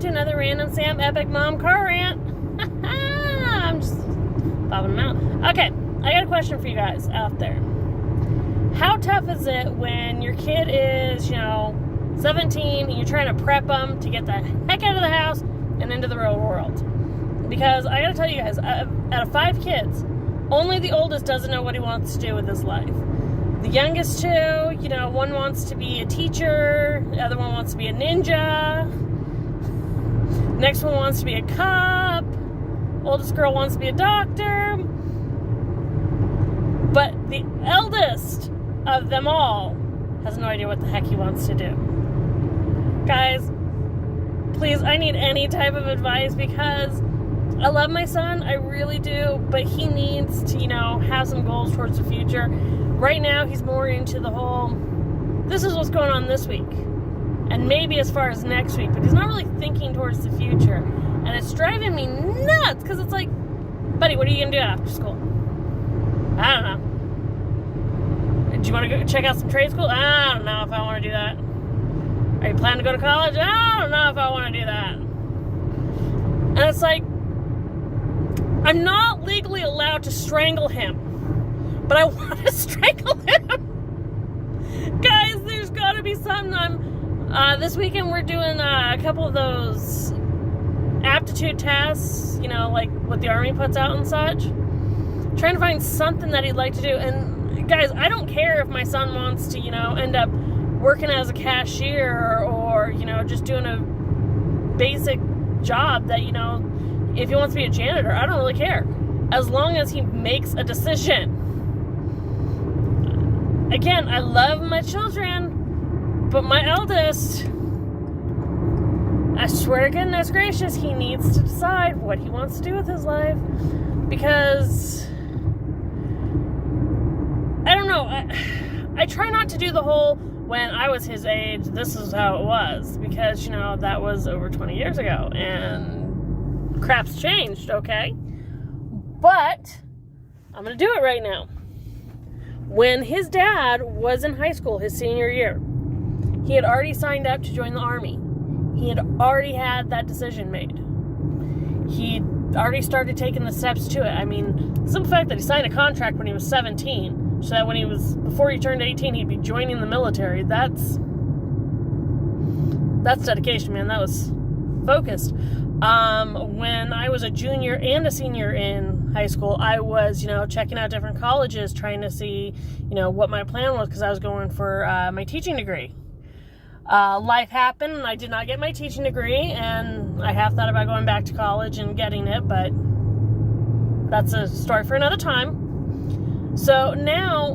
to another Random Sam Epic Mom Car Rant. I'm just popping them out. Okay, I got a question for you guys out there. How tough is it when your kid is, 17 and you're trying to prep them to get the heck out of the house and into the real world? Because I gotta tell you guys, out of 5 kids, only the oldest doesn't know what he wants to do with his life. The youngest 2, one wants to be a teacher, the other one wants to be a ninja, next one wants to be a cop, oldest girl wants to be a doctor, but the eldest of them all has no idea what the heck he wants to do. Guys, please, I need any type of advice because I love my son, I really do, but he needs to, have some goals towards the future. Right now, he's more into the whole, this is what's going on this week, and maybe as far as next week, but he's not really thinking towards the future, and it's driving me nuts, because it's like, buddy, what are you going to do after school? I don't know. Do you want to go check out some trade school? I don't know if I want to do that. Are you planning to go to college? I don't know if I want to do that. And it's like, I'm not legally allowed to strangle him, but I want to strangle him. Guys, there's got to be something. This weekend we're doing a couple of those aptitude tests, like what the Army puts out and such. Trying to find something that he'd like to do. And guys, I don't care if my son wants to, end up working as a cashier or, just doing a basic job that, if he wants to be a janitor, I don't really care. As long as he makes a decision. Again, I love my children, but my eldest, I swear to goodness gracious, he needs to decide what he wants to do with his life. Because, I don't know, I try not to do the whole, when I was his age, this is how it was. Because, that was over 20 years ago. And crap's changed, okay? But I'm going to do it right now. When his dad was in high school, his senior year, he had already signed up to join the Army. He had already had that decision made. He already started taking the steps to it. I mean, the simple fact that he signed a contract when he was 17, so that before he turned 18, he'd be joining the military. That's dedication, man. That was focused. When I was a junior and a senior in high school, I was, checking out different colleges, trying to see, what my plan was, because I was going for my teaching degree. Life happened, and I did not get my teaching degree, and I have thought about going back to college and getting it, but that's a story for another time. So now,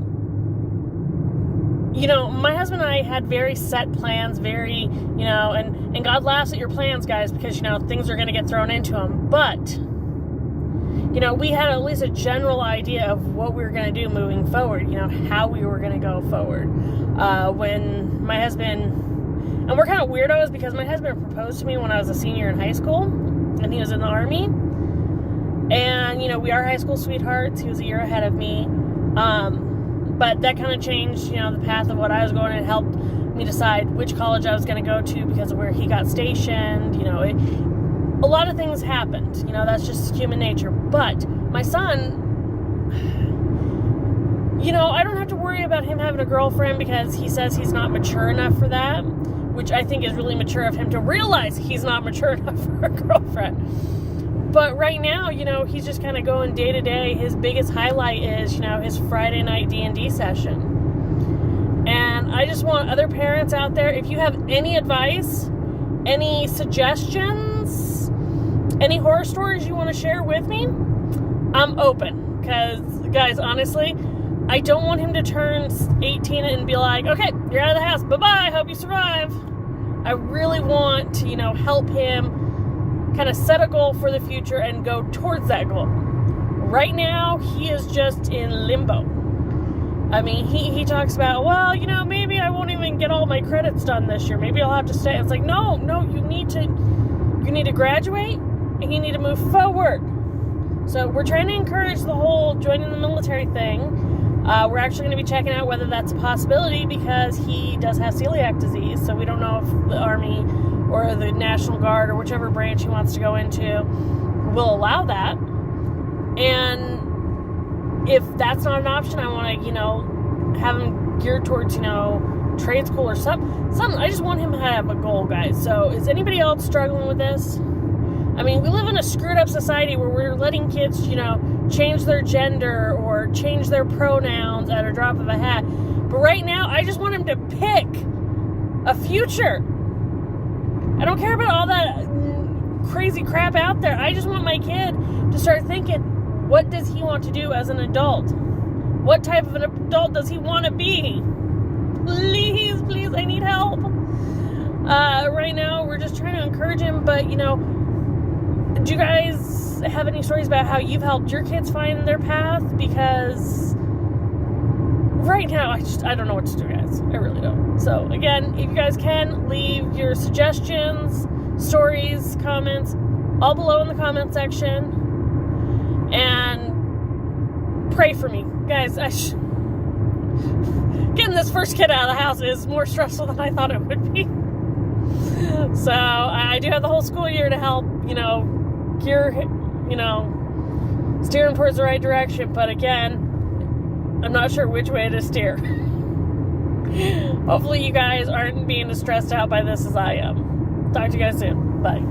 my husband and I had very set plans, and God laughs at your plans, guys, because, things are going to get thrown into them. But, we had at least a general idea of what we were going to do moving forward, how we were going to go forward. When my husband, and we're kind of weirdos because my husband proposed to me when I was a senior in high school, and he was in the Army. And, we are high school sweethearts. He was a year ahead of me. But that kind of changed, the path of what I was going, and it helped me decide which college I was going to go to because of where he got stationed. A lot of things happened. That's just human nature. But my son, I don't have to worry about him having a girlfriend because he says he's not mature enough for that, which I think is really mature of him to realize he's not mature enough for a girlfriend. But right now, he's just kind of going day to day. His biggest highlight is, his Friday night D&D session. And I just want other parents out there, if you have any advice, any suggestions, any horror stories you want to share with me, I'm open. Because, guys, honestly, I don't want him to turn 18 and be like, okay, you're out of the house. Bye-bye. Hope you survive. I really want to, help him kind of set a goal for the future and go towards that goal. Right now, he is just in limbo. I mean, he talks about, well, maybe I won't even get all my credits done this year. Maybe I'll have to stay. It's like, no, you need to graduate and you need to move forward. So we're trying to encourage the whole joining the military thing. We're actually going to be checking out whether that's a possibility because he does have celiac disease. So we don't know if the Army or the National Guard or whichever branch he wants to go into will allow that. And if that's not an option, I want to, have him geared towards, trade school or something. I just want him to have a goal, guys. So is anybody else struggling with this? I mean, we live in a screwed up society where we're letting kids, change their gender or change their pronouns at a drop of a hat. But right now, I just want him to pick a future. I don't care about all that crazy crap out there. I just want my kid to start thinking, what does he want to do as an adult? What type of an adult does he want to be? Please, I need help. Right now, we're just trying to encourage him, but, do you guys have any stories about how you've helped your kids find their path? Because right now, I don't know what to do, guys. I really don't. So, again, if you guys can, leave your suggestions, stories, comments, all below in the comment section. And pray for me. Guys, getting this first kid out of the house is more stressful than I thought it would be. So, I do have the whole school year to help, gear, steer him towards the right direction. But again, I'm not sure which way to steer. Hopefully you guys aren't being as stressed out by this as I am. Talk to you guys soon. Bye.